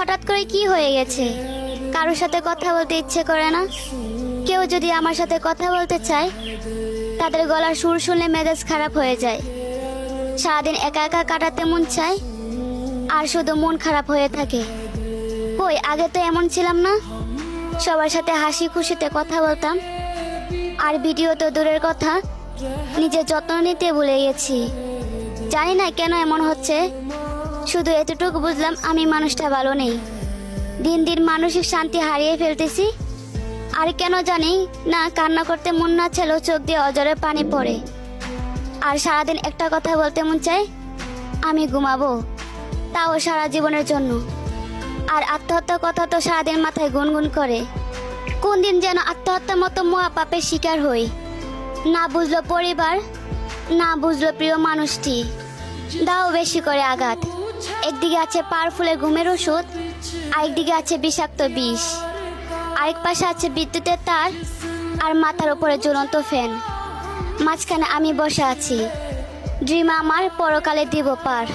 হঠাৎ করে কি হয়ে গেছে? কারোর সাথে কথা বলতে ইচ্ছে করে না? কেউ যদি আমার সাথে কথা বলতে চায়, তাদের গলার সুর শুনলে মেজাজ খারাপ হয়ে যায়। সারাদিন একা একা কাটাতে মন চায়, আর শুধু মন খারাপ হয়ে থাকে। কই, আগে তো এমন ছিলাম না। সবার সাথে হাসি খুশিতে কথা বলতাম, আর ভিডিও তো দূরের কথা, নিজের যত্ন নিতে ভুলে গেছি। জানি না কেন এমন হচ্ছে। শুধু এতটুকু বুঝলাম, আমি মানুষটা ভালো নেই। দিন দিন মানসিক শান্তি হারিয়ে ফেলতেছি। আর কেন জানি না, কান্না করতে মন না চাইলেও চোখ দিয়ে অঝরে পানি পড়ে। আর সারাদিন একটা কথা বলতে মন চায়, আমি ঘুমাবো, তাও সারা জীবনের জন্য। আর আত্মহত্যার কথা তো সারাদিন মাথায় গুনগুন করে। কোন দিন যেন আত্মহত্যার মতো মহাপাপের শিকার হই। না বুঝলো পরিবার, না বুঝলো প্রিয় মানুষটি, দাও বেশি করে আঘাত। একদিকে আছে পাওয়ারফুলের ঘুমের ওষুধ, আরেকদিকে আছে বিষাক্ত বিষ, আরেক পাশে আছে বিদ্যুতের তার, আর মাথার উপরে ঝুলন্ত ফ্যান। মাঝখানে আমি বসে আছি, ড্রিম আমার পরকালে দিব পার।